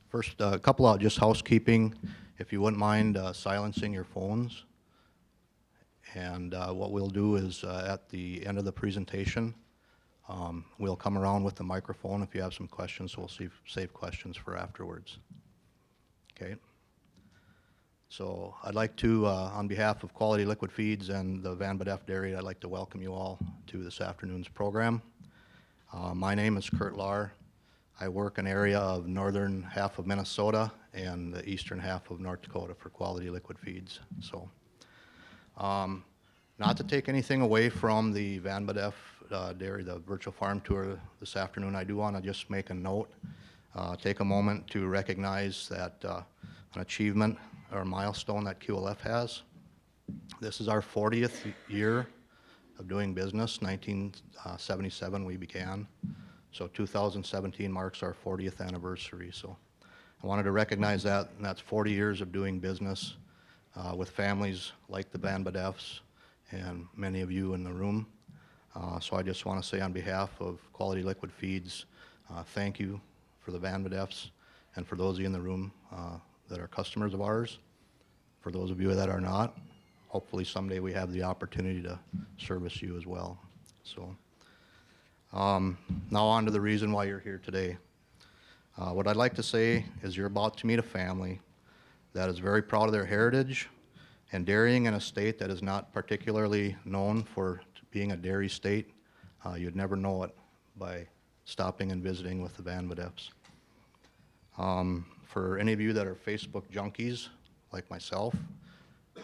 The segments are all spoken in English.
First, a couple of just housekeeping. If you wouldn't mind silencing your phones. And what we'll do is at the end of the presentation, we'll come around with the microphone. If you have some questions, so we'll save questions for afterwards. Okay. So I'd like to, on behalf of Quality Liquid Feeds and the VanBedaf Dairy, I'd like to welcome you all to this afternoon's program. My name is Kurt Lahr. I work an area of northern half of Minnesota and the eastern half of North Dakota for Quality Liquid Feeds. So, not to take anything away from the VanBedaf Dairy, the virtual farm tour this afternoon, I do want to just make a note, take a moment to recognize that an achievement or milestone that QLF has. This is our 40th year of doing business. 1977 we began. So 2017 marks our 40th anniversary. So I wanted to recognize that, and that's 40 years of doing business with families like the VanBedafs and many of you in the room. So I just want to say on behalf of Quality Liquid Feeds, thank you for the VanBedafs and for those of you in the room that are customers of ours. For those of you that are not, hopefully someday we have the opportunity to service you as well. So. Now on to the reason why you're here today. What I'd like to say is you're about to meet a family that is very proud of their heritage and dairying in a state that is not particularly known for being a dairy state. You'd never know it by stopping and visiting with the VanBedafs. For any of you that are Facebook junkies like myself,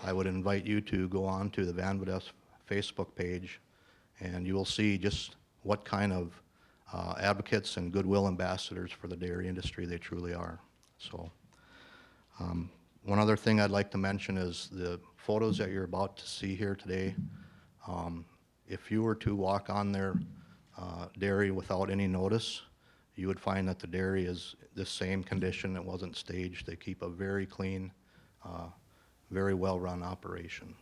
I would invite you to go on to the VanBedafs Facebook page and you will see just what kind of advocates and goodwill ambassadors for the dairy industry they truly are. So one other thing I'd like to mention is the photos that you're about to see here today. If you were to walk on their dairy without any notice, you would find that the dairy is the same condition. It wasn't staged. They keep a very clean, very well-run operation.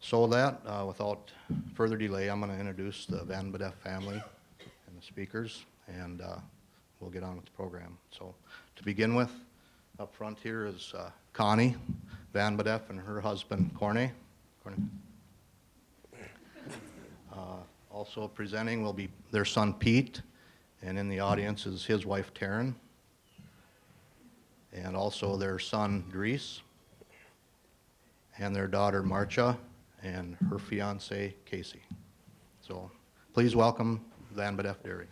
So that, without further delay, I'm going to introduce the VanBedaf family and the speakers, and we'll get on with the program. So to begin with, up front here is Connie VanBedaf and her husband, Corne. Also presenting will be their son, Pete, and in the audience is his wife, Taryn, and also their son, Dries, and their daughter, Marcia, and her fiance, Casey. So please welcome VanBedaf Dairy.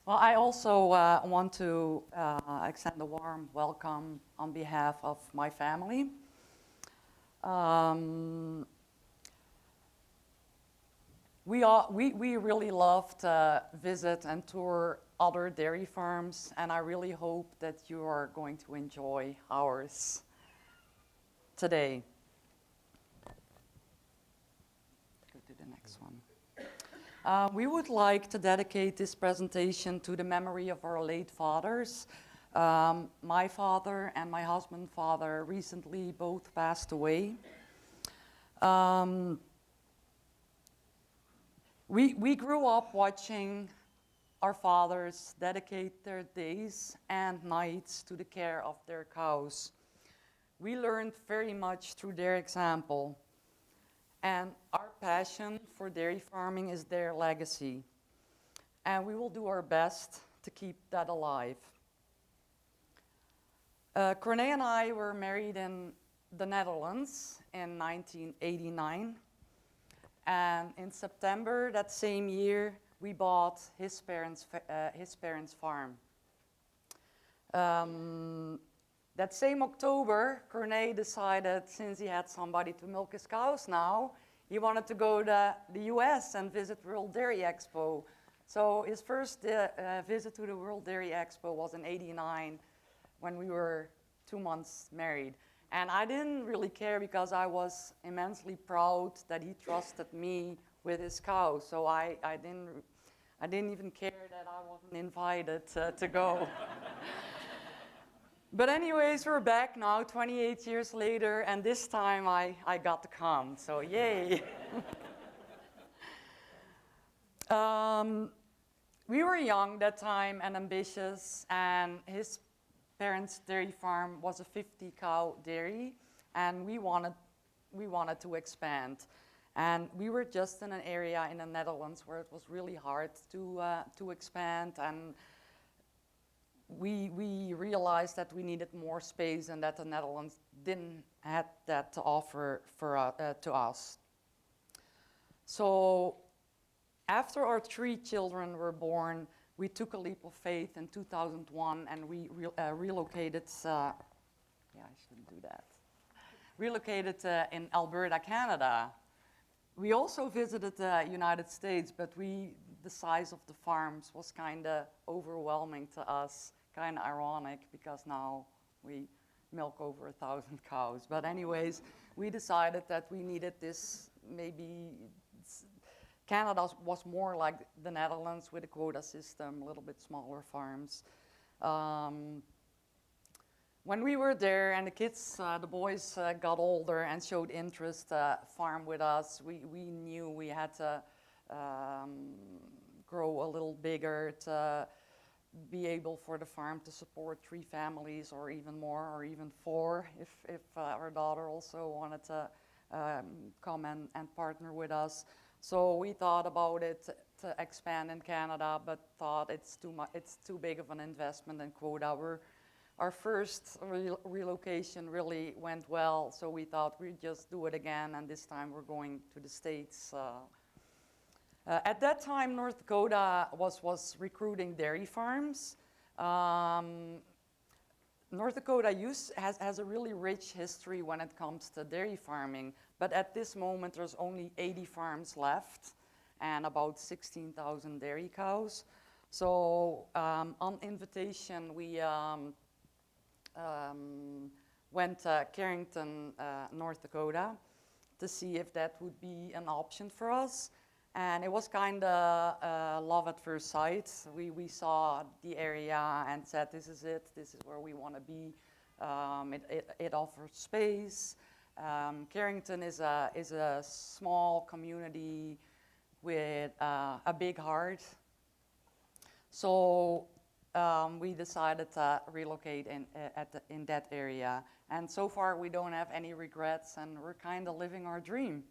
Well, I also want to extend a warm welcome on behalf of my family. We really love to visit and tour other dairy farms, and I really hope that you are going to enjoy ours today. Go to the next one. We would like to dedicate this presentation to the memory of our late fathers. My father and my husband's father recently both passed away. We grew up watching our fathers dedicate their days and nights to the care of their cows. We learned very much through their example, and our passion for dairy farming is their legacy, and we will do our best to keep that alive. Corne and I were married in the Netherlands in 1989. And in September that same year, we bought his parents' farm. That same October, Corne decided, since he had somebody to milk his cows now, he wanted to go to the US and visit World Dairy Expo. So his first visit to the World Dairy Expo was in '89 when we were 2 months married. And I didn't really care because I was immensely proud that he trusted me with his cows. So I didn't even care that I wasn't invited to go. But anyways, we're back now 28 years later, and this time I got to come, so yay. We were young that time and ambitious, and his parents' dairy farm was a 50-cow dairy, and we wanted to expand. And we were just in an area in the Netherlands where it was really hard to expand, and we realized that we needed more space and that the Netherlands didn't have that to offer to us. So after our 3 children were born, we took a leap of faith in 2001 and we relocated, yeah, I shouldn't do that, relocated in Alberta, Canada. We also visited the United States, but the size of the farms was kind of overwhelming to us, kind of ironic because now we milk over 1,000 cows. But anyways, we decided that we needed this, maybe Canada was more like the Netherlands with a quota system, a little bit smaller farms. When we were there and the kids, the boys got older and showed interest to farm with us, we knew we had to grow a little bigger to be able for the farm to support 3 families or even more or even 4 if our daughter also wanted to come and partner with us. So we thought about it to expand in Canada, but thought it's too big of an investment and quota. Our first relocation really went well, so we thought we'd just do it again, and this time we're going to the States. At that time, North Dakota was recruiting dairy farms. North Dakota has a really rich history when it comes to dairy farming, but at this moment there's only 80 farms left and about 16,000 dairy cows. So on invitation, we went to Carrington, North Dakota to see if that would be an option for us. And it was kind of love at first sight. We saw the area and said, this is it, this is where we want to be. It offers space. Carrington is a small community with a big heart. So we decided to relocate in that area. And so far we don't have any regrets and we're kind of living our dream.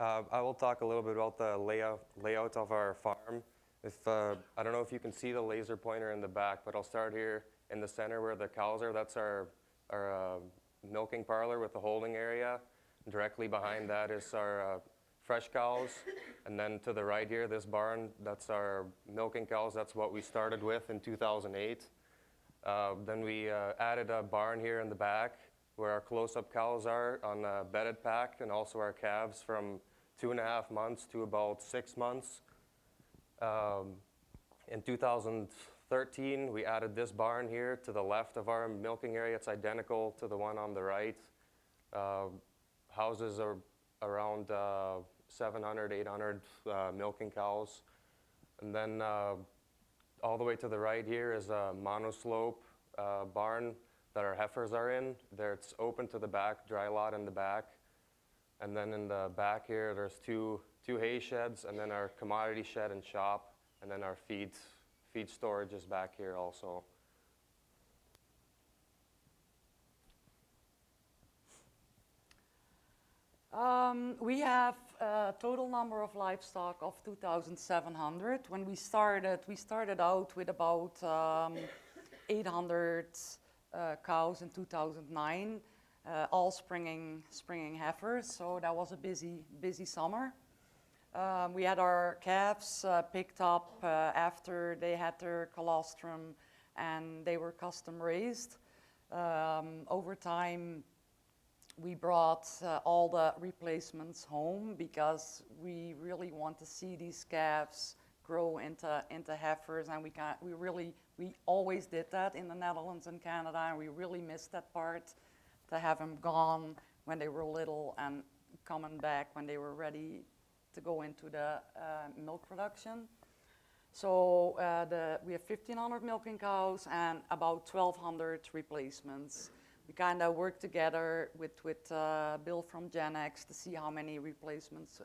I will talk a little bit about the layout of our farm. I don't know if you can see the laser pointer in the back, but I'll start here in the center where the cows are. That's our milking parlor with the holding area. Directly behind that is our fresh cows. And then to the right here, this barn, that's our milking cows. That's what we started with in 2008. Then we added a barn here in the back where our close-up cows are on a bedded pack, and also our calves from 2.5 months to about 6 months. In 2013, we added this barn here to the left of our milking area. It's identical to the one on the right. Houses are around 700, 800 milking cows. And then all the way to the right here is a monoslope barn that our heifers are in. There it's open to the back, dry lot in the back. And then in the back here, there's two hay sheds, and then our commodity shed and shop, and then our feed storage is back here also. We have a total number of livestock of 2,700. When we started out with about 800 cows in 2009, all springing heifers, so that was a busy summer. We had our calves picked up after they had their colostrum, and they were custom raised. Over time, we brought all the replacements home because we really want to see these calves grow into heifers, and we always did that in the Netherlands and Canada, and we really missed that part, to have them gone when they were little and coming back when they were ready to go into the milk production. So we have 1,500 milking cows and about 1,200 replacements. We kind of work together with Bill from Gen X to see how many replacements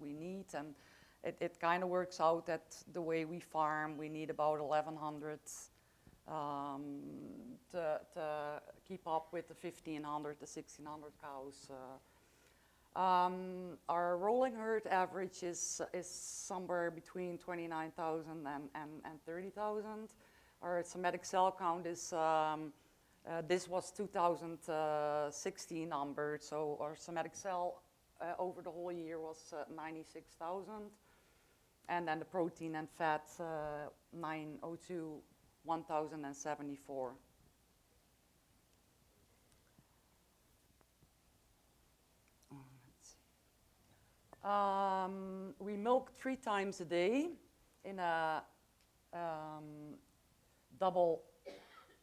we need, and it kind of works out that the way we farm, we need about 1,100 to keep up with the 1,500 to 1,600 cows. Our rolling herd average is somewhere between 29,000 and 30,000. Our somatic cell count is, this was 2016 number, so our somatic cell over the whole year was 96,000. And then the protein and fat, 902, 1,074. We milk 3 times a day in a double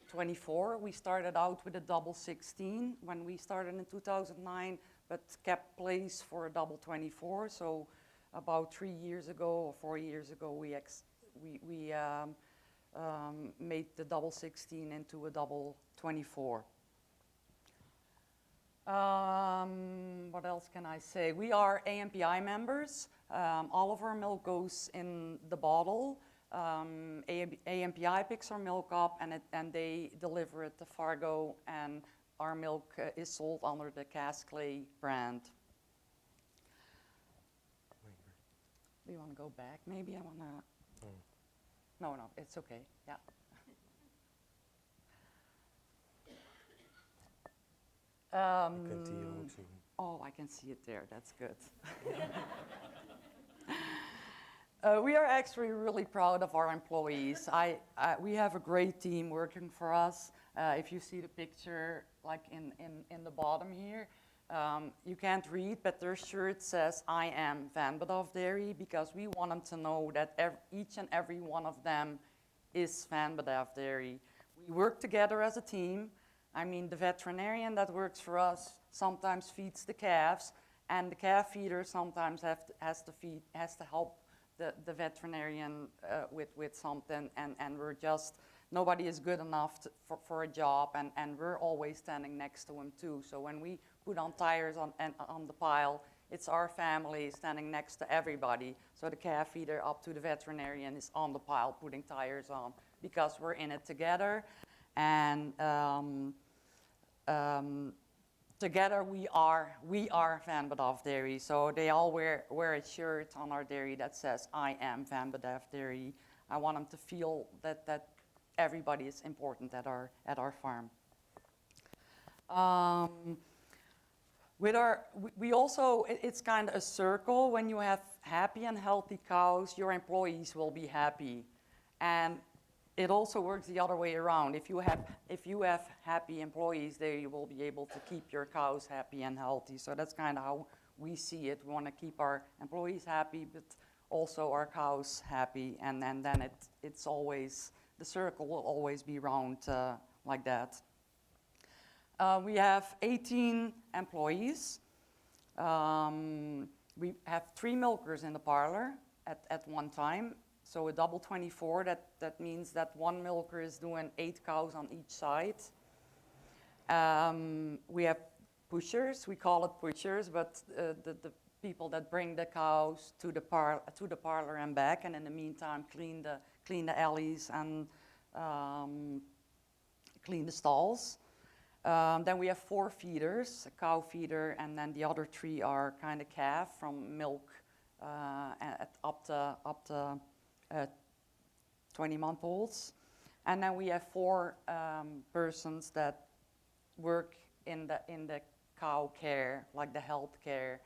24. We started out with a double 16 when we started in 2009, but kept place for a double 24. So about 3 years ago or 4 years ago, we made the double 16 into a double 24. What else can I say? We are AMPI members. All of our milk goes in the bottle. AMPI picks our milk up and they deliver it to Fargo, and our milk is sold under the Casclay brand. Do you want to go back? Maybe I want to. No, it's okay. Yeah. Oh, I can see it there. That's good. We are actually really proud of our employees. We have a great team working for us. If you see the picture, like in the bottom here, you can't read, but their shirt says, "I am VanBedaf Dairy," because we want them to know that each and every one of them is VanBedaf Dairy. We work together as a team. I mean, the veterinarian that works for us sometimes feeds the calves, and the calf feeder sometimes has to help the veterinarian with something, and nobody is good enough for a job, and we're always standing next to him too. So when we put on tires on the pile, it's our family standing next to everybody. So the calf feeder up to the veterinarian is on the pile putting tires on, because we're in it together. And together we are VanBedaf Dairy. So they all wear a shirt on our dairy that says, "I am VanBedaf Dairy." I want them to feel that everybody is important at our farm. We also, it's kind of a circle. When you have happy and healthy cows, your employees will be happy. And it also works the other way around. If you have happy employees, they will be able to keep your cows happy and healthy. So that's kind of how we see it. We want to keep our employees happy, but also our cows happy. And then it's always, the circle will always be round like that. We have 18 employees. We have 3 milkers in the parlor at one time. So a double 24, that means that one milker is doing 8 cows on each side. We have pushers, we call it pushers, but the people that bring the cows to the parlor and back, and in the meantime clean the alleys and clean the stalls. Then we have 4 feeders, a cow feeder, and then the other 3 are kind of calf from milk up to 20-month-olds. And then we have 4 persons that work in the cow care, like the health care.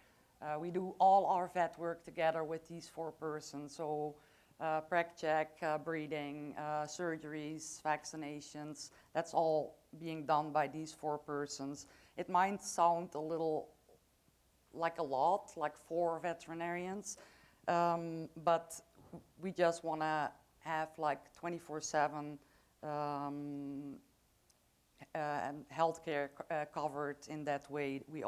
We do all our vet work together with these 4 persons. So preg check, breeding, surgeries, vaccinations, that's all being done by these 4 persons. It might sound a little like a lot, like 4 veterinarians, but we just want to have like 24/7 healthcare covered in that way. We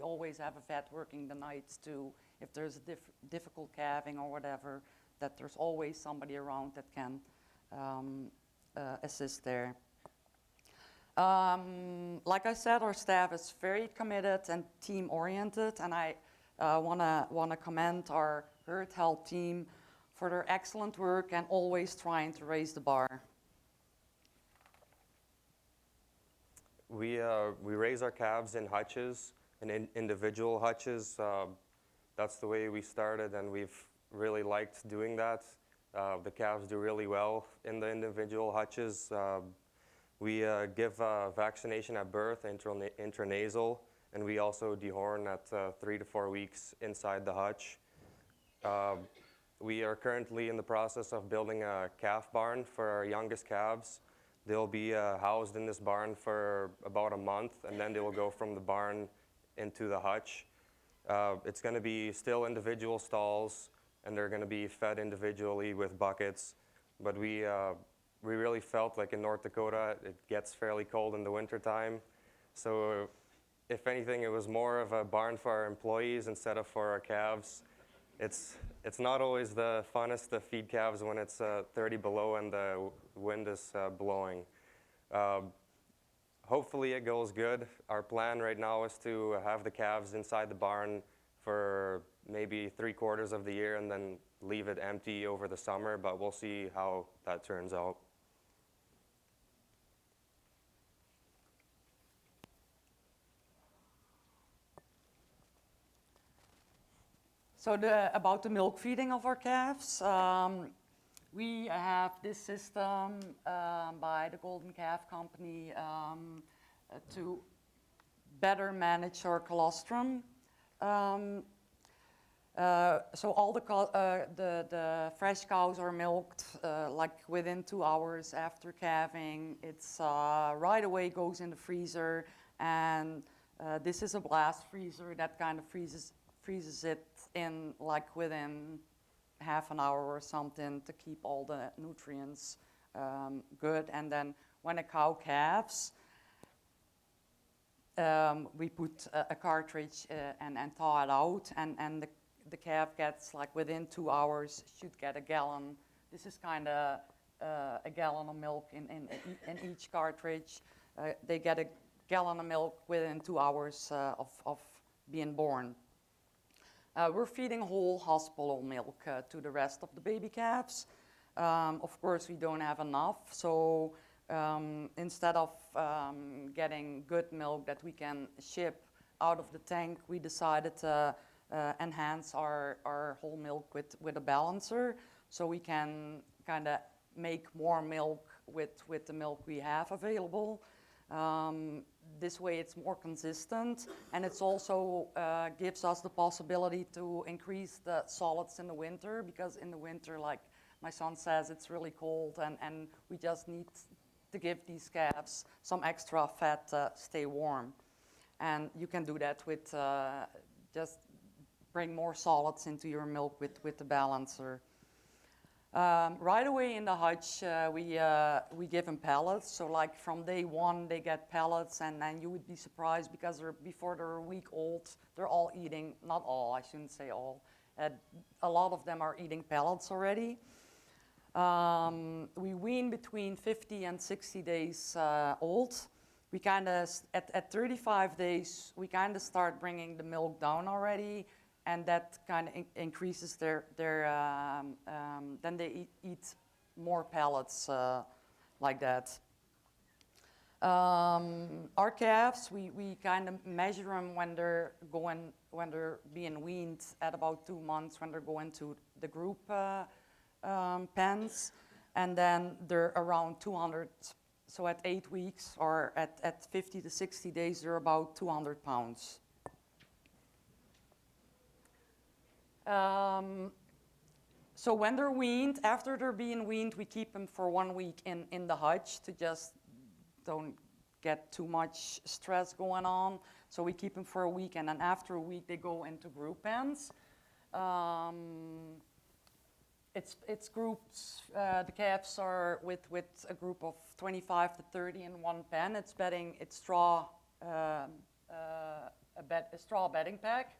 always have a vet working the nights too, if there's a difficult calving or whatever. that there's always somebody around that can assist there. Like I said, our staff is very committed and team-oriented, and I want to commend our herd health team for their excellent work and always trying to raise the bar. We raise our calves in hutches, in individual hutches. That's the way we started, and we've really liked doing that. The calves do really well in the individual hutches. We give vaccination at birth, intranasal, and we also dehorn at 3 to 4 weeks inside the hutch. We are currently in the process of building a calf barn for our youngest calves. They'll be housed in this barn for about a month, and then they will go from the barn into the hutch. It's going to be still individual stalls, and they're going to be fed individually with buckets. But we really felt like in North Dakota, it gets fairly cold in the wintertime. So if anything, it was more of a barn for our employees instead of for our calves. It's not always the funnest to feed calves when it's 30 below and the wind is blowing. Hopefully it goes good. Our plan right now is to have the calves inside the barn for maybe 3/4 of the year and then leave it empty over the summer, but we'll see how that turns out. So about the milk feeding of our calves, we have this system by the Golden Calf Company to better manage our colostrum. So all the fresh cows are milked like within 2 hours after calving. It's right away goes in the freezer, and this is a blast freezer that kind of freezes it in like within half an hour or something to keep all the nutrients good. And then when a cow calves, we put a cartridge and thaw it out, and the calf gets like within 2 hours should get a gallon. This is kind of a gallon of milk in each cartridge. They get a gallon of milk within 2 hours of being born. We're feeding whole hospital milk to the rest of the baby calves. Of course, we don't have enough, so instead of getting good milk that we can ship out of the tank, we decided to enhance our whole milk with a balancer, so we can kind of make more milk with the milk we have available. This way it's more consistent, and it's also gives us the possibility to increase the solids in the winter, because in the winter, like my son says, it's really cold, and we just need to give these calves some extra fat to stay warm. And you can do that with just bring more solids into your milk with the balancer. Right away in the hutch, we give them pellets. So like from day one, they get pellets, and then you would be surprised because before they're a week old, they're all eating, not all, I shouldn't say all, a lot of them are eating pellets already. We wean between 50 and 60 days old. We kind of, at 35 days, we kind of start bringing the milk down already, and that kind of increases their then they eat more pellets like that. Our calves, we kind of measure them when they're being weaned at about 2 months, when they're going to the group pens, and then they're around 200. So at 8 weeks or at 50 to 60 days, they're about 200 pounds. So when they're weaned, after they're being weaned, we keep them for 1 week in the hutch to just don't get too much stress going on. So we keep them for a week, and then after a week, they go into group pens. It's groups. The calves are with a group of 25 to 30 in one pen. It's bedding. It's straw, a straw bedding pack.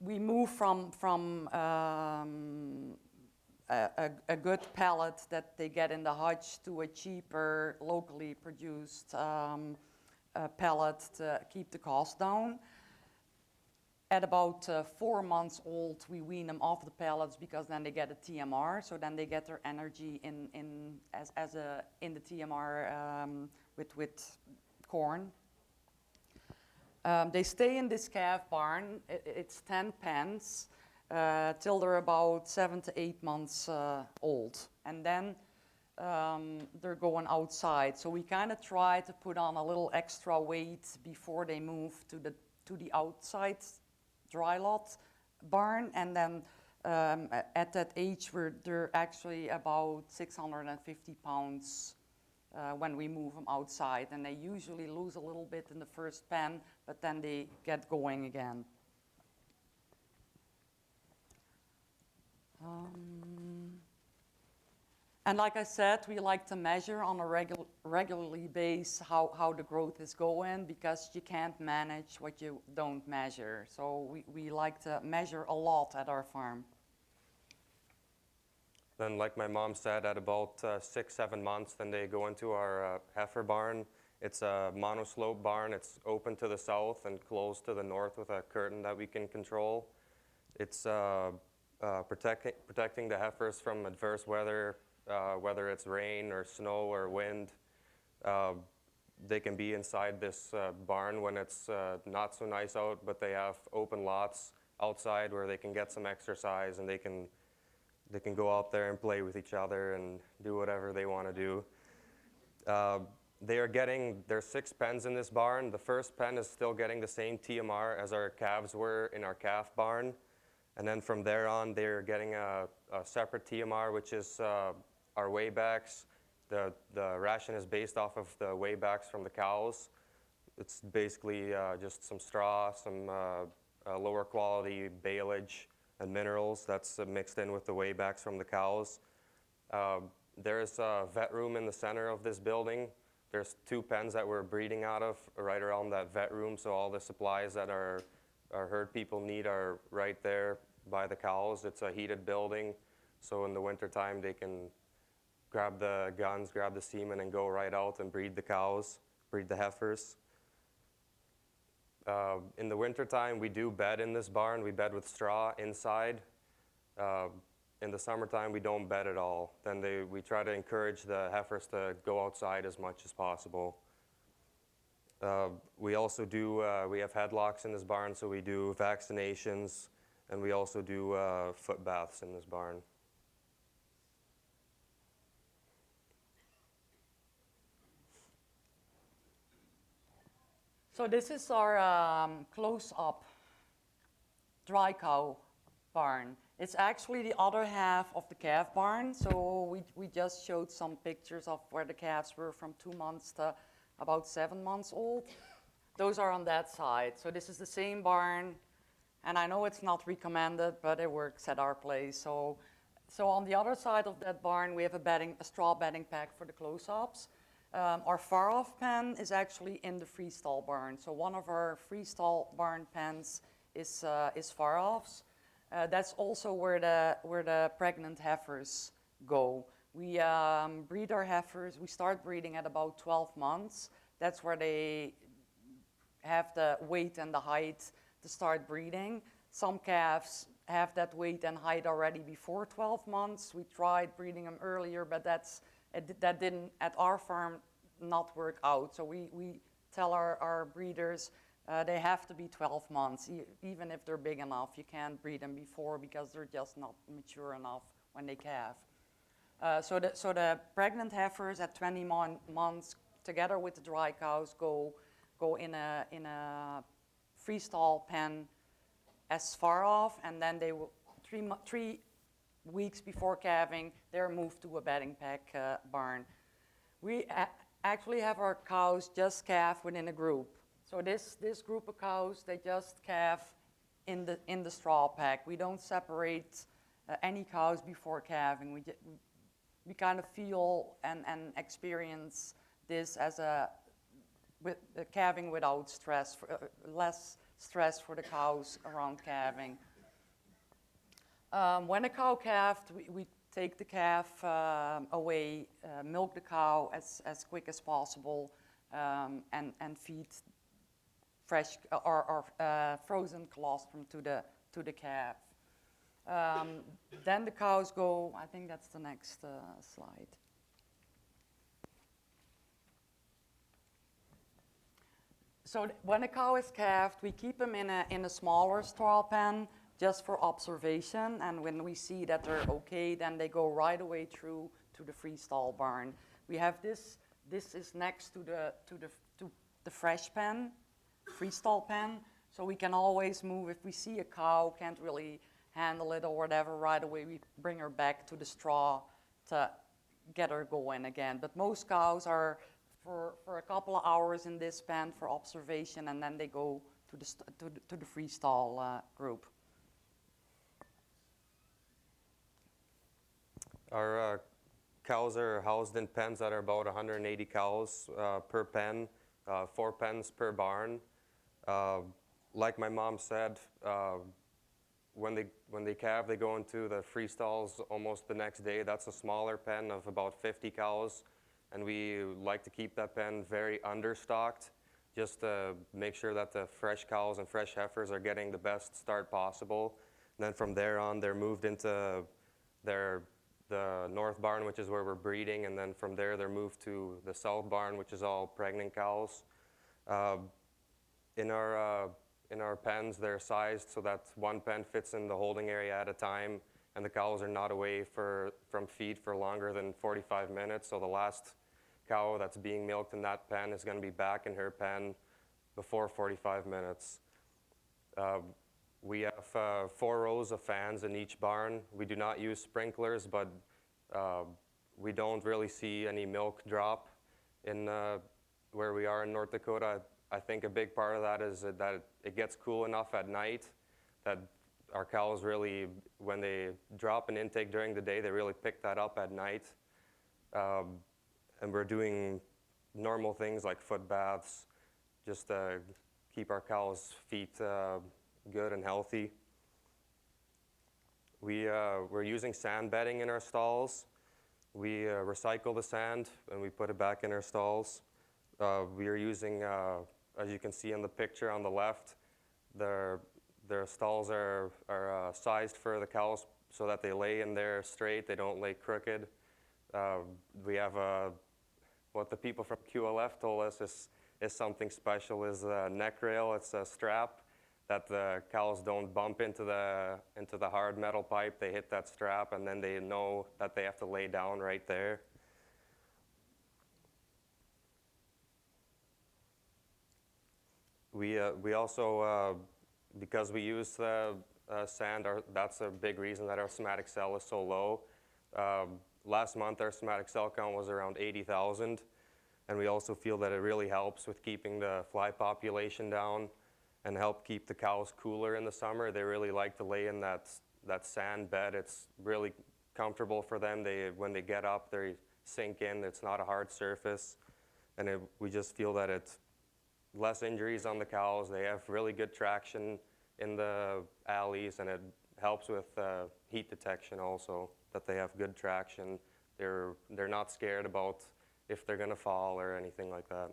we move from a good pellet that they get in the hutch to a cheaper, locally produced pellet to keep the cost down. At about 4 months old, we wean them off the pellets because then they get a TMR. So then they get their energy in the TMR with corn. They stay in this calf barn. It's 10 pens till they're about 7 to 8 months old, and then they're going outside. So we kind of try to put on a little extra weight before they move to the outside dry lot barn, and then at that age where they're actually about 650 pounds when we move them outside, and they usually lose a little bit in the first pen, but then they get going again. And like I said, we like to measure on a regularly basis how the growth is going, because you can't manage what you don't measure. So we like to measure a lot at our farm. Then, like my mom said, at about 6-7 months, then they go into our heifer barn. It's a monoslope barn. It's open to the south and closed to the north with a curtain that we can control. It's protecting the heifers from adverse weather, whether it's rain or snow or wind. They can be inside this barn when it's not so nice out, but they have open lots outside where they can get some exercise, and they can go out there and play with each other and do whatever they want to do. There's 6 pens in this barn. The first pen is still getting the same TMR as our calves were in our calf barn. And then from there on, they're getting a separate TMR, which is our weightbacks. The ration is based off of the weightbacks from the cows. It's basically just some straw, some lower quality baleage and minerals that's mixed in with the weightbacks from the cows. There's a vet room in the center of this building. There's 2 pens that we're breeding out of right around that vet room, so all the supplies that our herd people need are right there by the cows. It's a heated building, so in the wintertime they can grab the guns, grab the semen, and go right out and breed the cows, breed the heifers. In the wintertime, we do bed in this barn. We bed with straw inside. In the summertime, we don't bed at all. Then we try to encourage the heifers to go outside as much as possible. We also do, we have headlocks in this barn, so we do vaccinations, and we also do foot baths in this barn. So this is our close-up dry cow barn. It's actually the other half of the calf barn. So we just showed some pictures of where the calves were from 2 months to about 7 months old. Those are on that side. So this is the same barn. And I know it's not recommended, but it works at our place. So on the other side of that barn, we have a straw bedding pack for the close-ups. Our far-off pen is actually in the freestall barn. So one of our freestall barn pens is far-offs. That's also where the pregnant heifers go. We breed our heifers. We start breeding at about 12 months. That's where they have the weight and the height to start breeding. Some calves have that weight and height already before 12 months. We tried breeding them earlier, but that didn't, at our farm, not work out. So we tell our breeders they have to be 12 months, even if they're big enough. You can't breed them before because they're just not mature enough when they calve. So the pregnant heifers at 21 months, together with the dry cows, go in a freestall pen as far off, and then they will 3 weeks before calving, they're moved to a bedding pack barn. We actually have our cows just calve within a group. So this group of cows, they just calve in the straw pack. We don't separate any cows before calving. We kind of feel and experience this as with calving without stress, less stress for the cows around calving. When a cow calved, we take the calf away, milk the cow as quick as possible, and feed fresh or frozen colostrum to the calf. Then the cows go, I think that's the next slide. So when a cow is calved, we keep them in a smaller straw pen just for observation, and when we see that they're okay, then they go right away through to the freestall barn. We have this is next to the fresh pen, freestall pen, so we can always move. If we see a cow can't really handle it or whatever, right away we bring her back to the straw to get her going again. But most cows are for a couple of hours in this pen for observation, and then they go to the freestall group. Our cows are housed in pens that are about 180 cows per pen, 4 pens per barn. Like my mom said, when they calve, they go into the freestalls almost the next day. That's a smaller pen of about 50 cows, and we like to keep that pen very understocked, just to make sure that the fresh cows and fresh heifers are getting the best start possible. And then from there on, they're moved into the north barn, which is where we're breeding, and then from there they're moved to the south barn, which is all pregnant cows. In our pens, they're sized so that one pen fits in the holding area at a time, and the cows are not away from feed for longer than 45 minutes. So the last cow that's being milked in that pen is going to be back in her pen before 45 minutes. We have 4 rows of fans in each barn. We do not use sprinklers, but we don't really see any milk drop in where we are in North Dakota. I think a big part of that is that it gets cool enough at night that our cows really, when they drop an intake during the day, they really pick that up at night. And we're doing normal things like foot baths, just to keep our cows' feet good and healthy. We're using sand bedding in our stalls. We recycle the sand and we put it back in our stalls. We are using, as you can see in the picture on the left, their stalls are sized for the cows so that they lay in there straight, they don't lay crooked. We have what the people from QLF told us is something special, is a neck rail. It's a strap that the cows don't bump into the hard metal pipe. They hit that strap, and then they know that they have to lay down right there. We also, because we use sand, that's a big reason that our somatic cell is so low. Last month, our somatic cell count was around 80,000, and we also feel that it really helps with keeping the fly population down and help keep the cows cooler in the summer. They really like to lay in that sand bed. It's really comfortable for them. When they get up, they sink in. It's not a hard surface, and we just feel that it's less injuries on the cows. They have really good traction in the alleys, and it helps with heat detection also, that they have good traction. They're not scared about if they're gonna fall or anything like that.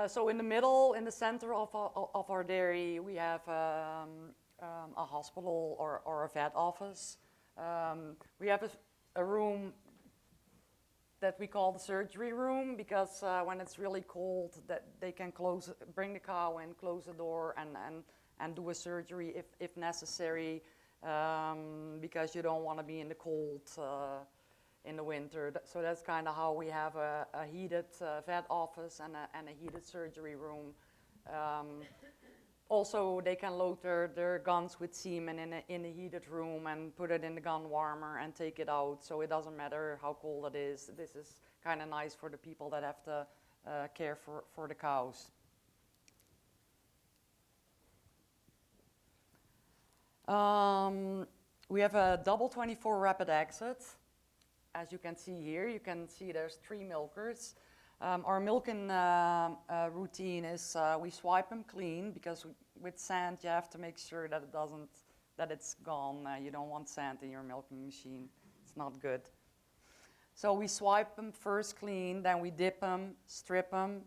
So in the middle, in the center of our dairy, we have a hospital or a vet office. We have a room that we call the surgery room, because when it's really cold, that they can bring the cow in, close the door, and do a surgery if necessary, because you don't want to be in the cold in the winter. So that's kind of how we have a heated vet office and a heated surgery room. Also, they can load their guns with semen in a heated room and put it in the gun warmer and take it out, so it doesn't matter how cold it is. This is kind of nice for the people that have to care for the cows. We have a double 24 rapid exit. As you can see here, you can see there's 3 milkers. Our milking routine is we swipe them clean because with sand you have to make sure that that it's gone. You don't want sand in your milking machine. It's not good. So we swipe them first clean, then we dip them, strip them,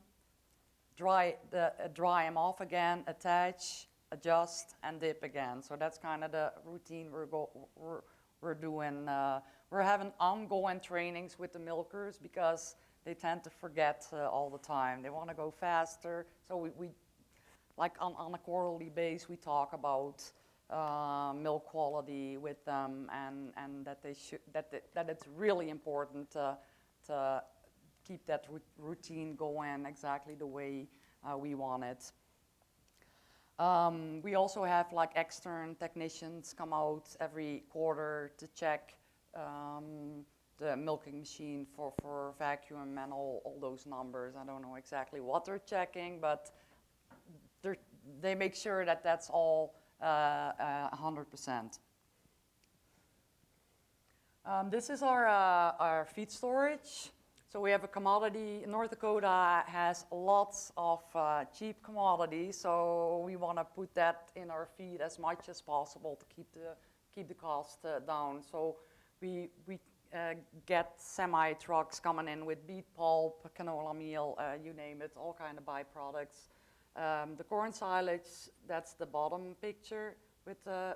dry them off again, attach, adjust, and dip again. So that's kind of the routine we're doing. We're having ongoing trainings with the milkers because they tend to forget all the time. They want to go faster. So we like on a quarterly basis, we talk about milk quality with them, and that that it's really important to keep that routine going exactly the way we want it. We also have like extern technicians come out every quarter to check the milking machine for vacuum and all those numbers. I don't know exactly what they're checking, but they make sure that that's all 100%. This is our feed storage. So we have a commodity. North Dakota has lots of cheap commodities, so we want to put that in our feed as much as possible to keep the cost down. So we get semi trucks coming in with beet pulp, canola meal, you name it, all kind of byproducts. The corn silage, that's the bottom picture.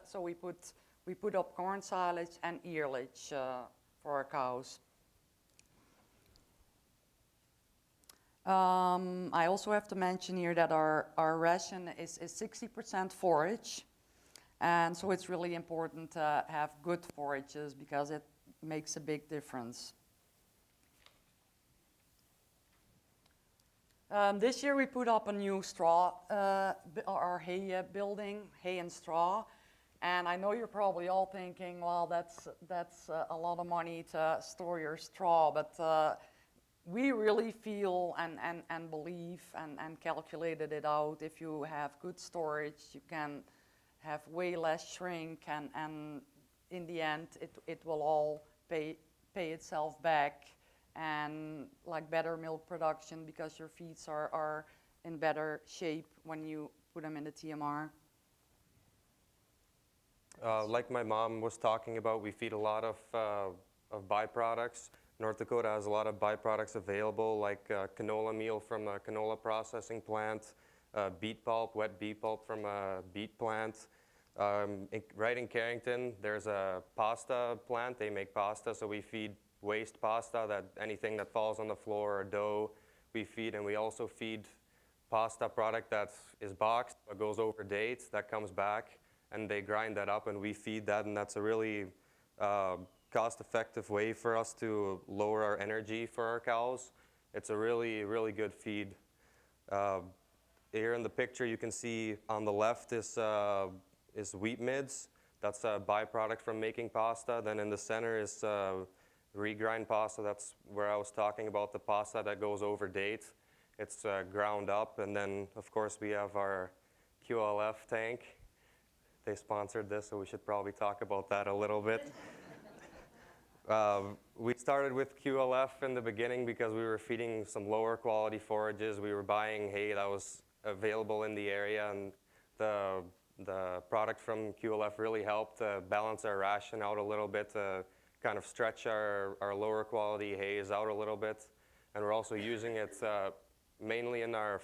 So we put up corn silage and earlage for our cows. I also have to mention here that our ration is 60% forage, and so it's really important to have good forages because it makes a big difference. This year we put up a new straw, our hay building, hay and straw, and I know you're probably all thinking, well, that's a lot of money to store your straw, but we really feel and believe and calculated it out. If you have good storage, you can have way less shrink, and in the end, it will all pay itself back, and like better milk production because your feeds are in better shape when you put them in the TMR. Like my mom was talking about, we feed a lot of byproducts. North Dakota has a lot of byproducts available, like canola meal from a canola processing plant, beet pulp, wet beet pulp from a beet plant. Right in Carrington, there's a pasta plant. They make pasta, so we feed waste pasta, anything that falls on the floor or dough, we feed. And we also feed pasta product that is boxed but goes over date, that comes back, and they grind that up and we feed that, and that's a really cost-effective way for us to lower our energy for our cows. It's a really, really good feed. Here in the picture you can see on the left is wheat midds. That's a byproduct from making pasta. Then in the center is regrind pasta. That's where I was talking about the pasta that goes over date. It's ground up, and then of course we have our QLF tank. They sponsored this, so we should probably talk about that a little bit. We started with QLF in the beginning because we were feeding some lower quality forages. We were buying hay that was available in the area, and the product from QLF really helped balance our ration out a little bit, to kind of stretch our lower quality hays out a little bit. And we're also using it mainly in our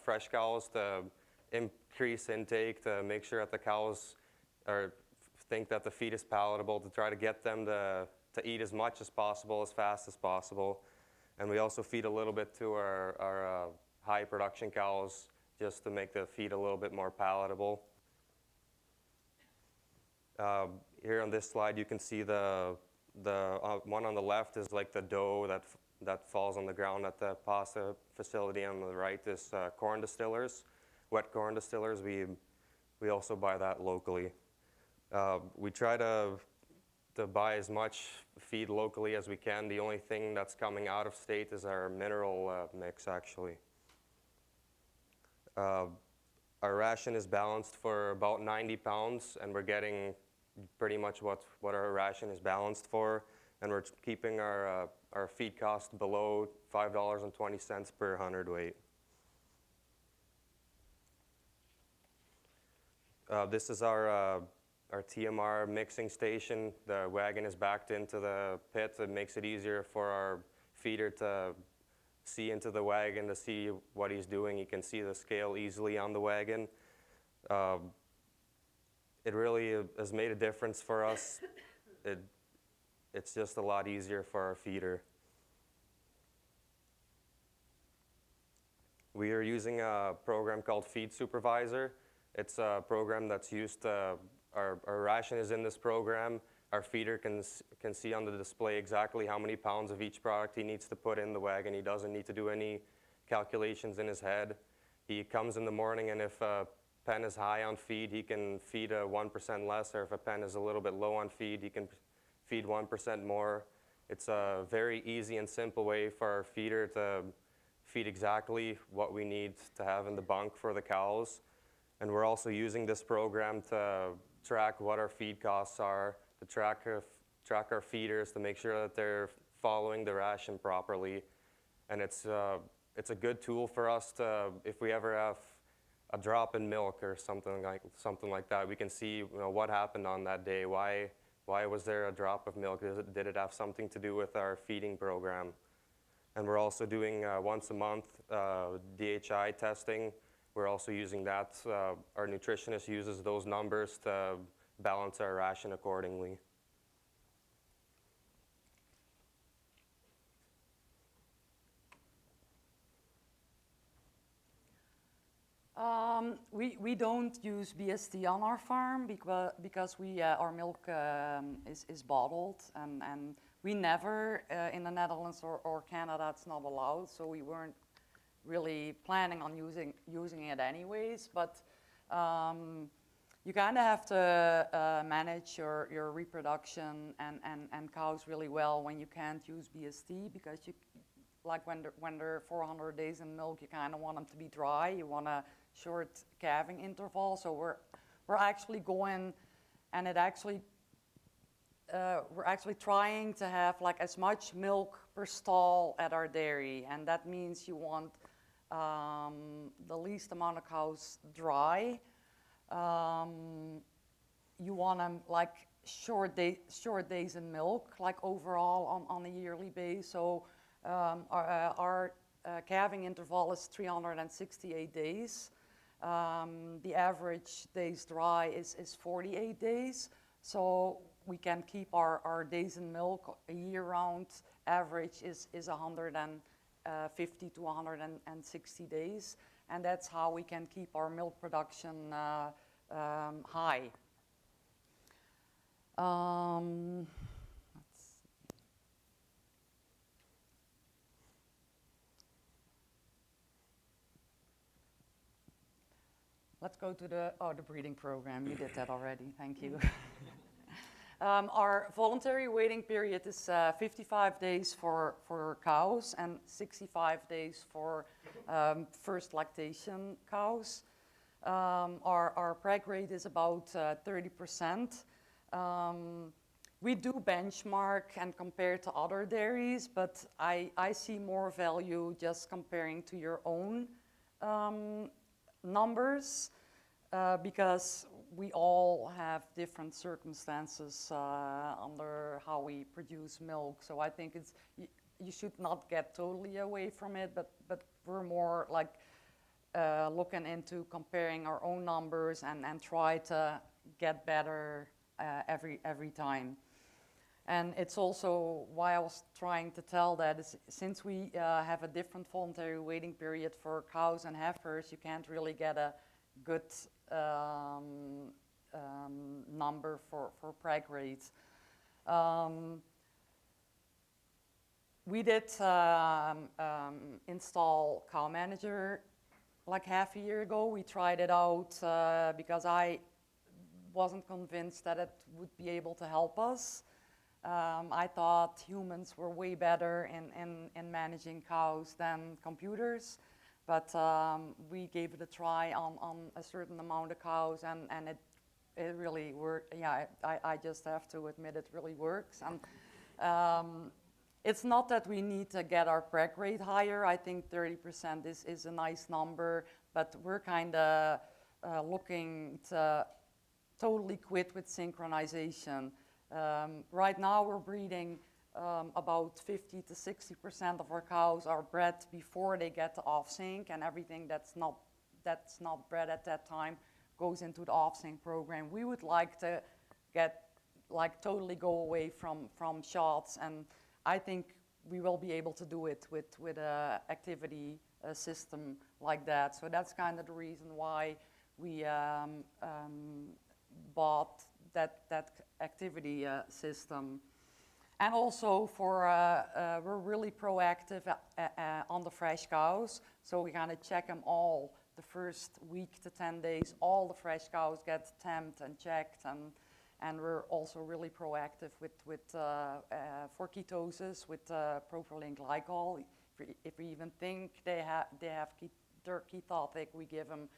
fresh cows to increase intake, to make sure that the cows think that the feed is palatable, to try to get them to eat as much as possible, as fast as possible. And we also feed a little bit to our high production cows, just to make the feed a little bit more palatable. Here on this slide you can see the one on the left is like the dough that falls on the ground at the pasta facility. On the right is corn distillers, wet corn distillers. We also buy that locally. We try to buy as much feed locally as we can. The only thing that's coming out of state is our mineral mix, actually. Our ration is balanced for about 90 pounds, and we're getting pretty much what our ration is balanced for. and we're keeping our feed cost below $5.20 per hundredweight. This is our TMR mixing station. The wagon is backed into the pit. It makes it easier for our feeder to see into the wagon to see what he's doing. He can see the scale easily on the wagon. It really has made a difference for us. It's just a lot easier for our feeder. We are using a program called Feed Supervisor. It's a program that's used to, our ration is in this program. Our feeder can see on the display exactly how many pounds of each product he needs to put in the wagon. He doesn't need to do any calculations in his head. He comes in the morning, and if a pen is high on feed, he can feed 1% less, or if a pen is a little bit low on feed, he can feed 1% more. It's a very easy and simple way for our feeder to feed exactly what we need to have in the bunk for the cows. And we're also using this program to track what our feed costs are, to track our feeders, to make sure that they're following the ration properly. And it's a good tool for us to, if we ever have a drop in milk or something like that, we can see what happened on that day. Why was there a drop of milk? Did it have something to do with our feeding program? And we're also doing once a month DHI testing. We're also using that. Our nutritionist uses those numbers to balance our ration accordingly. We don't use BST on our farm because our milk is bottled, and we never in the Netherlands or Canada, it's not allowed, so we weren't really planning on using it anyways. But you kind of have to manage your reproduction and cows really well when you can't use BST, because like when they're 400 days in milk, you kind of want them to be dry. You want a short calving interval. So we're actually going, and we're actually trying to have like as much milk per stall at our dairy, and that means you want the least amount of cows dry. You want them like short days in milk, like overall on a yearly basis. So our calving interval is 368 days. The average days dry is 48 days. So we can keep our days in milk a year-round average is 150 to 160 days. And that's how we can keep our milk production high. Let's go to the breeding program. You did that already, thank you. Our voluntary waiting period is 55 days for cows and 65 days for first lactation cows. Our preg rate is about 30%. We do benchmark and compare to other dairies, but I see more value just comparing to your own numbers, because we all have different circumstances under how we produce milk. So I think you should not get totally away from it, but we're more like looking into comparing our own numbers and try to get better every time. And it's also why I was trying to tell that is since we have a different voluntary waiting period for cows and heifers, you can't really get a good number for preg rates. We did install Cow Manager like half a year ago. We tried it out because I wasn't convinced that it would be able to help us. I thought humans were way better in managing cows than computers, but we gave it a try on a certain amount of cows, and it really worked. Yeah, I just have to admit it really works. And It's not that we need to get our preg rate higher. I think 30% is a nice number, but we're kind of looking to totally quit with synchronization. Right now we're breeding about 50 to 60% of our cows are bred before they get to off-sync, and everything that's not bred at that time goes into the off-sync program. We would like to totally go away from shots, and I think we will be able to do it with a activity system like that. So that's kind of the reason why we bought that activity system. And also we're really proactive on the fresh cows. So we kind of check them all the first week to 10 days. All the fresh cows get temped and checked, and we're also really proactive for ketosis with propylene glycol. If we even think they're ketotic, we give them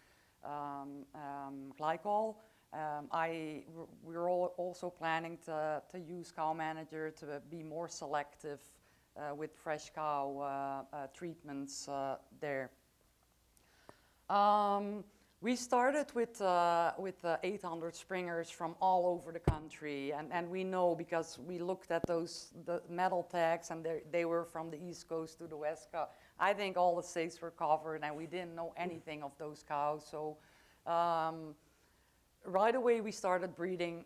glycol. We're also planning to use Cow Manager to be more selective with fresh cow treatments there. We started with 800 springers from all over the country, and we know because we looked at the metal tags, and they were from the East Coast to the West Coast. I think all the states were covered, and we didn't know anything of those cows. So right away we started breeding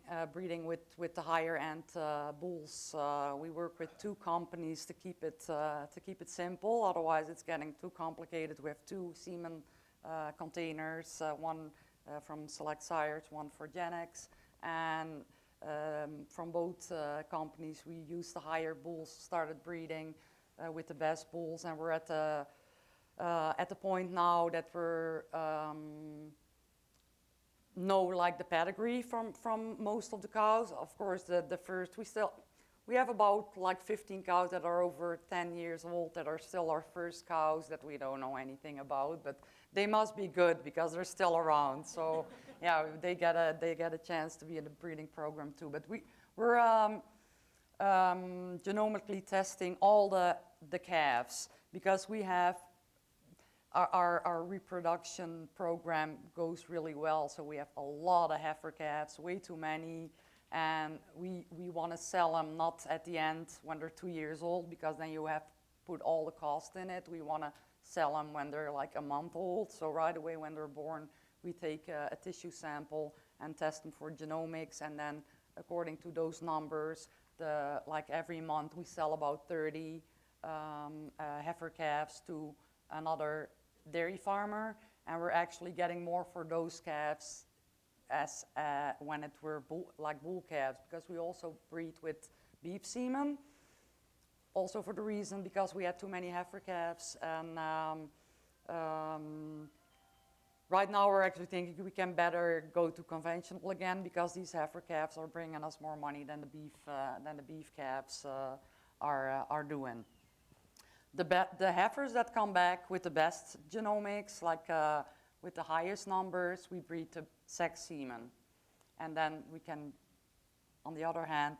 with the higher end bulls. We work with 2 companies to keep it simple. Otherwise, it's getting too complicated. We have 2 semen containers, one from Select Sires, one for Genex, and from both companies we used the higher bulls, started breeding with the best bulls, and we're at the point now that we're know like the pedigree from most of the cows. Of course, the first we have about like 15 cows that are over 10 years old that are still our first cows that we don't know anything about, but they must be good because they're still around. So yeah, they get a chance to be in the breeding program too. But we're genomically testing all the calves because we have our reproduction program goes really well. So we have a lot of heifer calves, way too many. And we want to sell them not at the end when they're 2 years old, because then you have to put all the cost in it. We want to sell them when they're like a month old. So right away when they're born, we take a tissue sample and test them for genomics. And then according to those numbers, like every month we sell about 30 heifer calves to another dairy farmer. And we're actually getting more for those calves as when it were bull calves, because we also breed with beef semen, also for the reason because we had too many heifer calves. And right now we're actually thinking we can better go to conventional again, because these heifer calves are bringing us more money than the beef calves are doing. The heifers that come back with the best genomics, like with the highest numbers, we breed to sex semen. And then we can, on the other hand,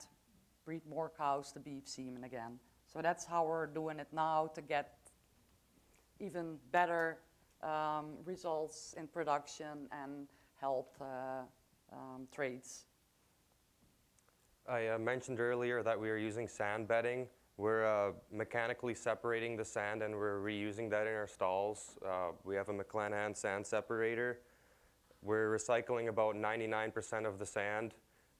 breed more cows to beef semen again. So that's how we're doing it now to get even better results in production and health traits. I mentioned earlier that we are using sand bedding. We're mechanically separating the sand, and we're reusing that in our stalls. We have a McClanahan sand separator. We're recycling about 99% of the sand,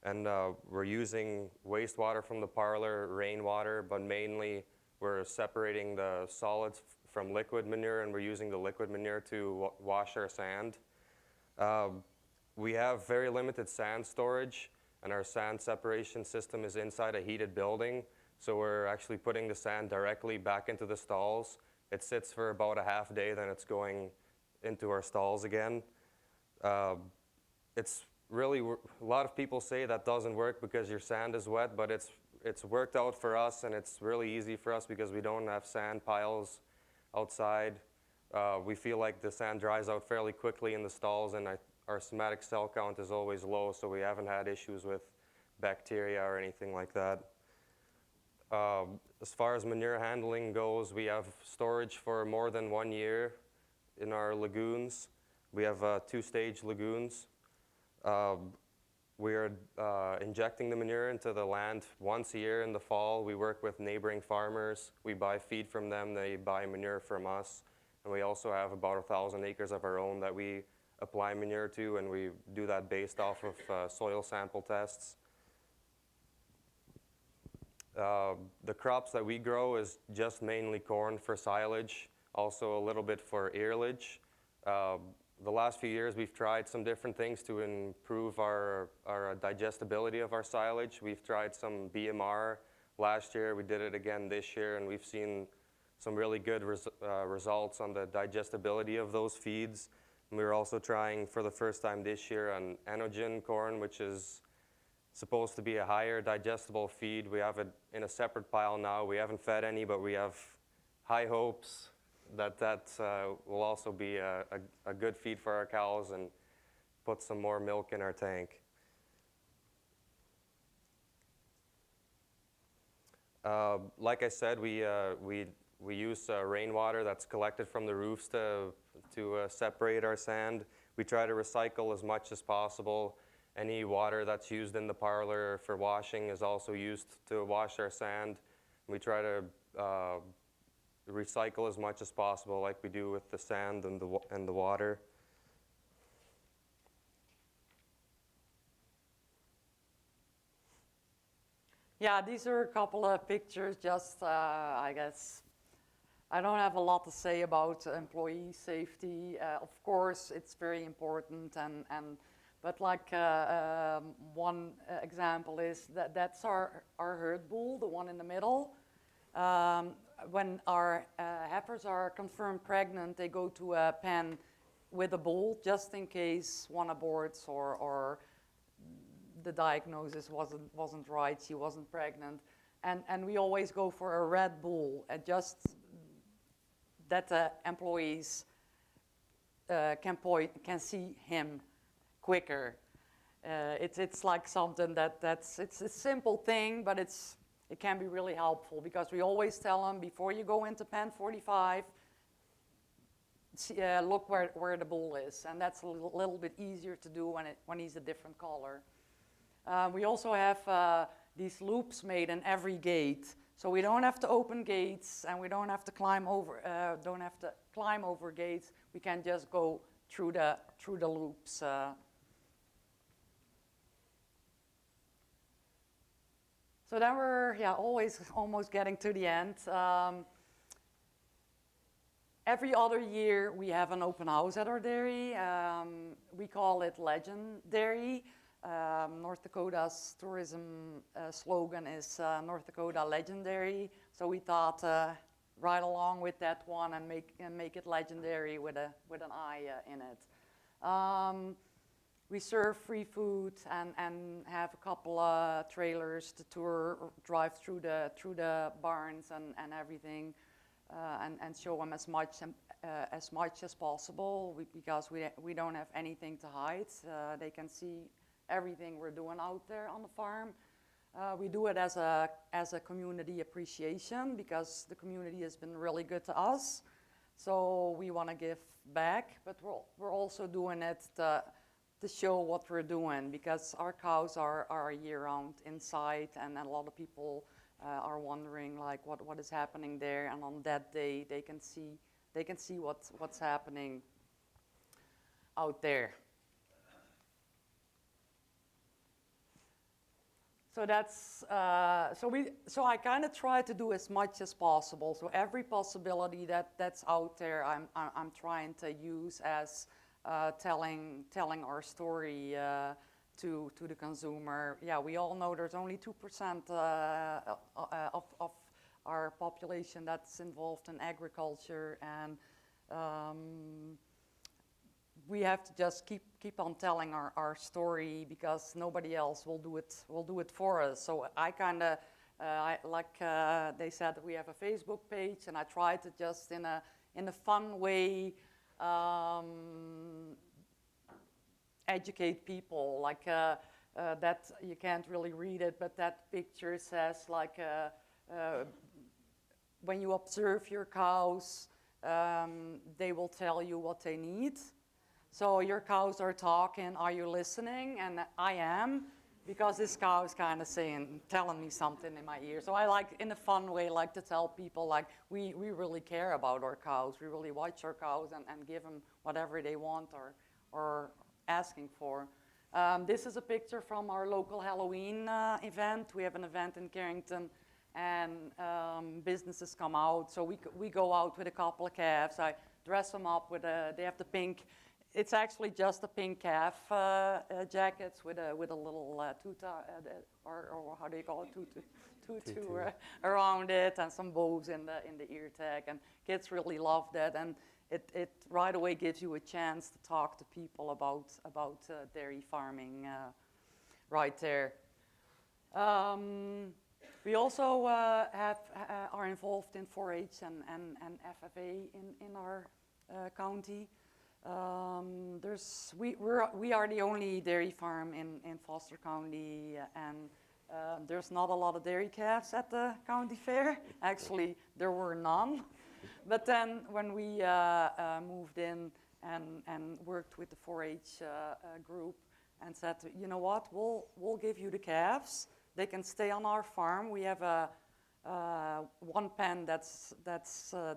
and we're using wastewater from the parlor, rainwater, but mainly we're separating the solids from liquid manure, and we're using the liquid manure to wash our sand. We have very limited sand storage, and our sand separation system is inside a heated building. So we're actually putting the sand directly back into the stalls. It sits for about a half day, then it's going into our stalls again. It's really, a lot of people say that doesn't work because your sand is wet, but it's worked out for us, and it's really easy for us because we don't have sand piles outside. We feel like the sand dries out fairly quickly in the stalls, and our somatic cell count is always low, so we haven't had issues with bacteria or anything like that. As far as manure handling goes, we have storage for more than 1 year in our lagoons. We have 2-stage lagoons. We are injecting the manure into the land once a year in the fall. We work with neighboring farmers. We buy feed from them. They buy manure from us. And we also have about 1,000 acres of our own that we apply manure to, and we do that based off of soil sample tests. The crops that we grow is just mainly corn for silage, also a little bit for earlage. The last few years we've tried some different things to improve our digestibility of our silage. We've tried some BMR last year, we did it again this year, and we've seen some really good results on the digestibility of those feeds. And we were also trying for the first time this year an enogen corn, which is supposed to be a higher digestible feed. We have it in a separate pile now. We haven't fed any, but we have high hopes that will also be a good feed for our cows and put some more milk in our tank. Like I said, we use rainwater that's collected from the roofs to separate our sand. We try to recycle as much as possible. Any water that's used in the parlor for washing is also used to wash our sand. We try to recycle as much as possible, like we do with the sand and the water. Yeah, these are a couple of pictures, just I guess. I don't have a lot to say about employee safety. Of course, it's very important, but like one example is that's our herd bull, the one in the middle. When our heifers are confirmed pregnant, they go to a pen with a bull just in case one aborts or the diagnosis wasn't right, she wasn't pregnant. And we always go for a red bull, just that the employees can see him quicker. It's like something it's a simple thing, but it can be really helpful, because we always tell them before you go into pen 45, look where the bull is, and that's a little bit easier to do when he's a different color. We also have these loops made in every gate, so we don't have to open gates and we don't have to climb over gates. We can just go through the loops. So then we're almost getting to the end. Every other year we have an open house at our dairy. We call it Legendary. North Dakota's tourism slogan is North Dakota Legendary. So we thought right along with that one and make it legendary with an I in it. We serve free food and have a couple of trailers to drive through the barns and everything, and show them as much as possible, because we don't have anything to hide. They can see everything we're doing out there on the farm. We do it as a community appreciation, because the community has been really good to us. So we want to give back, but we're also doing it to show what we're doing, because our cows are year-round inside, and a lot of people are wondering like what is happening there. And on that day, they can see what's happening out there. So that's so I kind of try to do as much as possible. So every possibility that's out there, I'm trying to use as telling our story to the consumer. Yeah, we all know there's only 2% of our population that's involved in agriculture, and we have to just keep on telling our story, because nobody else will do it for us. So I kind of like they said, we have a Facebook page, and I try to just in a fun way educate people, like that you can't really read it, but that picture says like when you observe your cows, they will tell you what they need. So your cows are talking, are you listening? And I am, because this cow is kind of telling me something in my ear. So I like, in a fun way, like to tell people, like, we really care about our cows. We really watch our cows and give them whatever they want or asking for. This is a picture from our local Halloween event. We have an event in Carrington, and businesses come out. So we go out with a couple of calves. I dress them up with they have the pink. It's actually just the pink calf jackets with a little tutu, or how do you call it, tutu around it, and some bows in the ear tag. And kids really love that, and it right away gives you a chance to talk to people about dairy farming right there. We also are involved in 4-H and FFA in our county. We are the only dairy farm in Foster County, and there's not a lot of dairy calves at the county fair. Actually, there were none. But then when we moved in and worked with the 4-H group and said, you know what, we'll give you the calves. They can stay on our farm. We have one pen that's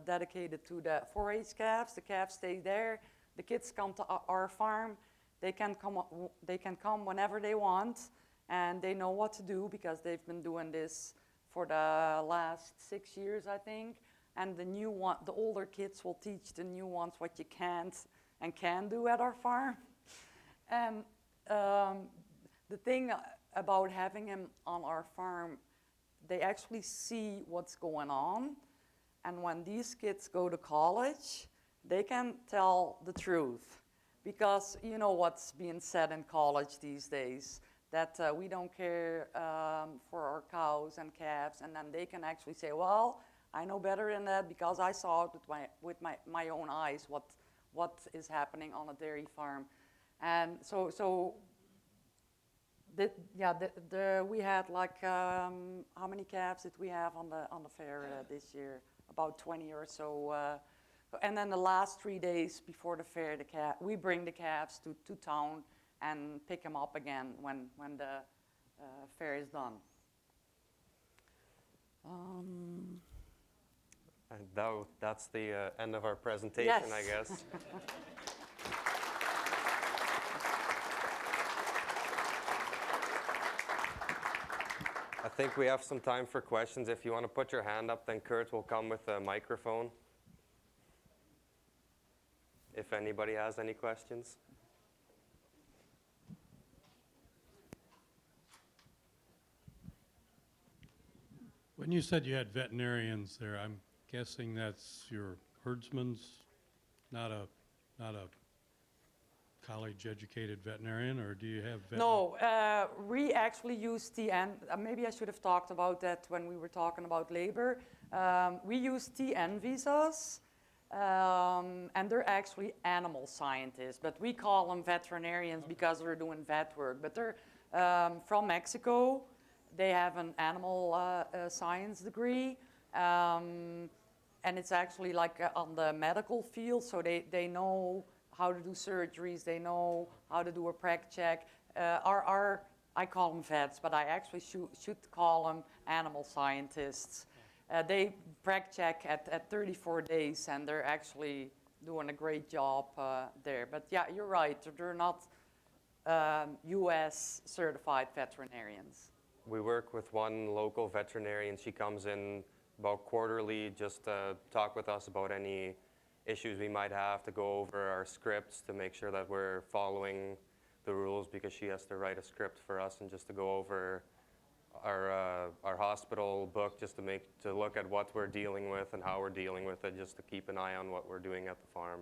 dedicated to the 4-H calves. The calves stay there. The kids come to our farm. They can come whenever they want, and they know what to do because they've been doing this for the last 6 years, I think. And the older kids will teach the new ones what you can't and can do at our farm. And the thing about having them on our farm, they actually see what's going on. And when these kids go to college, they can tell the truth. Because you know what's being said in college these days, that we don't care for our cows and calves. And then they can actually say, well, I know better than that because I saw it with my own eyes, what is happening on a dairy farm. And so we had like, how many calves did we have on the fair this year? About 20 or so. And then the last 3 days before the fair, we bring the calves to town and pick them up again when the fair is done. And that's the end of our presentation, Yes. I guess. I think we have some time for questions. If you want to put your hand up, then Kurt will come with a microphone. If anybody has any questions. When you said you had veterinarians there, I'm guessing that's your herdsman's, not a college-educated veterinarian, or do you have No, we actually use TN. Maybe I should have talked about that when we were talking about labor. We use TN visas, and they're actually animal scientists, but we call them veterinarians because they're doing vet work. But they're from Mexico. They have an animal science degree, and it's actually like on the medical field, so they know how to do surgeries, they know how to do a prac check. I call them vets, but I actually should call them animal scientists. They prac check at 34 days, and they're actually doing a great job there. But yeah, you're right, they're not US certified veterinarians. We work with one local veterinarian. She comes in about quarterly just to talk with us about any issues we might have, to go over our scripts to make sure that we're following the rules, because she has to write a script for us, and just to go over our hospital book, just to look at what we're dealing with and how we're dealing with it, just to keep an eye on what we're doing at the farm.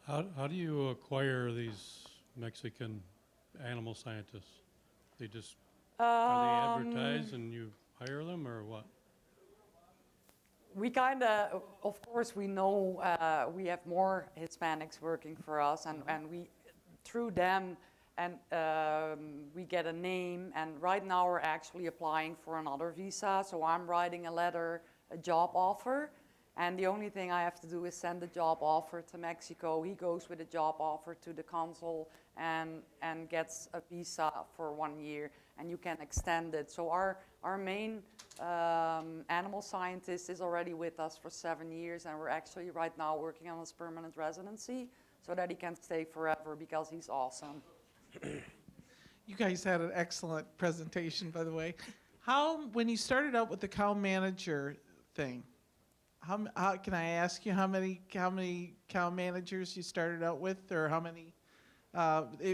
How do you acquire these Mexican animal scientists? They just, are they advertised and you hire them, or what? We kind of course, we know we have more Hispanics working for us, and we, through them, we get a name, and right now we're actually applying for another visa. So I'm writing a letter, a job offer, and the only thing I have to do is send the job offer to Mexico. He goes with the job offer to the consul and gets a visa for 1 year, and you can extend it. So our main animal scientist is already with us for 7 years, and we're actually right now working on his permanent residency so that he can stay forever because he's awesome. You guys had an excellent presentation, by the way. When you started out with the cow manager thing, how can I ask you how many cow managers you started out with, or how many?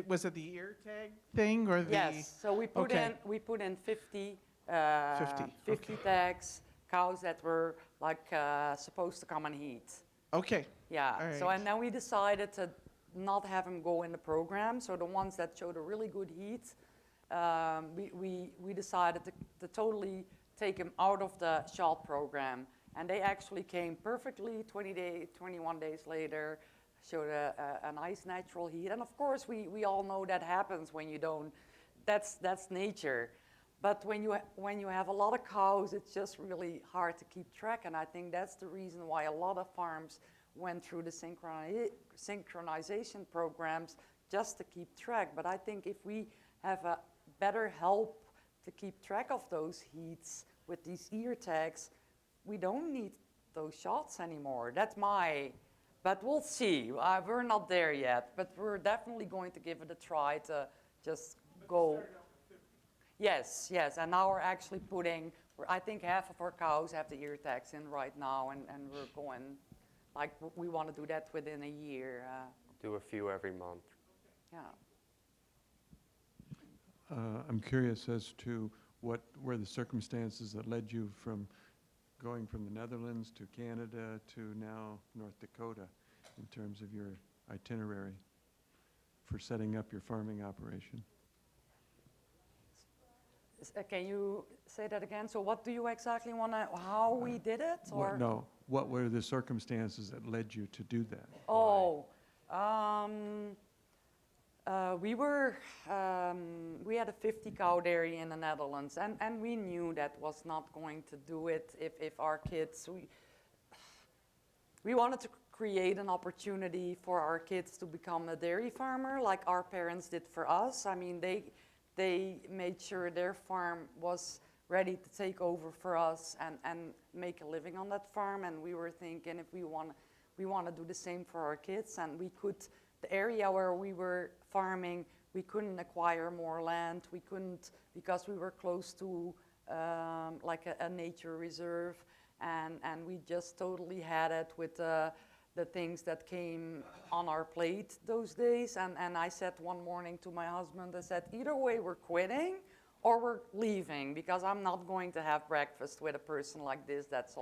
Was it the ear tag thing or the? Yes. So we put Okay. in 50 50, tags, cows that were like supposed to come and heat. Okay. Yeah. All So right. and then we decided to not have them go in the program. So the ones that showed a really good heat, we decided to totally take them out of the shot program. And they actually came perfectly 21 days later, showed a nice natural heat. And of course, we all know that happens when you don't, that's nature. But when you have a lot of cows, it's just really hard to keep track. And I think that's the reason why a lot of farms went through the synchronization programs just to keep track. But I think if we have a better help to keep track of those heats with these ear tags, we don't need those shots anymore. But we'll see. We're not there yet, but we're definitely going to give it a try to just go. Yes, and now we're actually I think half of our cows have the ear tags in right now, and we're going, like, we want to do that within a year. Do a few every month. Yeah. I'm curious as to what were the circumstances that led you from going from the Netherlands to Canada to now North Dakota in terms of your itinerary for setting up your farming operation. Can you say that again? So what do you exactly want to, how we did it? Or? What were the circumstances that led you to do that? Oh, we had a 50 cow dairy in the Netherlands, and we knew that was not going to do it if our kids, we wanted to create an opportunity for our kids to become a dairy farmer like our parents did for us. I mean, they made sure their farm was ready to take over for us and make a living on that farm, and we were thinking if we want to do the same for our kids, and the area where we were farming, we couldn't acquire more land. We couldn't, because we were close to like a nature reserve, and we just totally had it with the things that came on our plate those days. And I said one morning to my husband, I said, either way we're quitting or we're leaving, because I'm not going to have breakfast with a person like this that's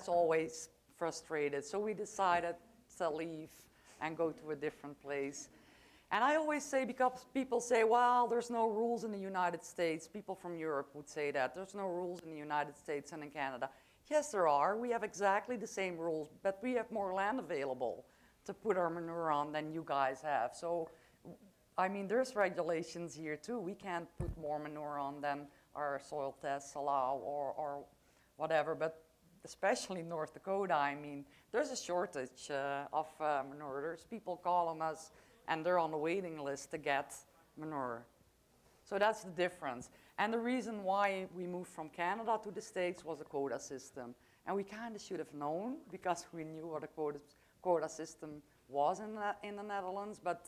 always frustrated. So we decided to leave and go to a different place. And I always say, because people say, well, there's no rules in the United States. People from Europe would say that. There's no rules in the United States and in Canada. Yes, there are. We have exactly the same rules, but we have more land available to put our manure on than you guys have. So, I mean, there's regulations here too. We can't put more manure on than our soil tests allow or whatever, but especially North Dakota, I mean, there's a shortage of manure. There's people calling us, and they're on the waiting list to get manure. So that's the difference. And the reason why we moved from Canada to the States was a quota system. And we kind of should have known, because we knew what a quota system was in the Netherlands, but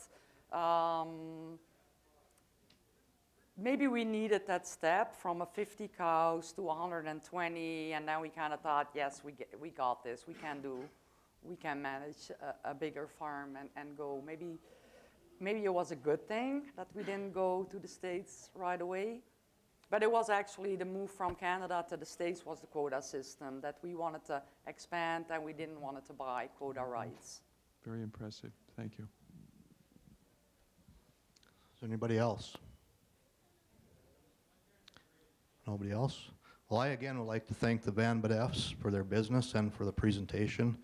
maybe we needed that step from a 50 cows to 120, and then we kind of thought, yes, we got this. We can manage a bigger farm and go. Maybe it was a good thing that we didn't go to the States right away. But it was actually the move from Canada to the States was the quota system, that we wanted to expand and we didn't want to buy quota rights. Very impressive. Thank you. Is there anybody else? Nobody else? Well, I again would like to thank the VanBedafs for their business and for the presentation.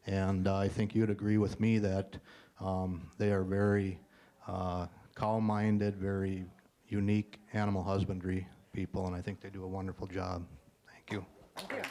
And I think you'd agree with me that they are very cow-minded, very unique animal husbandry people, and I think they do a wonderful job. Thank you. Thank you.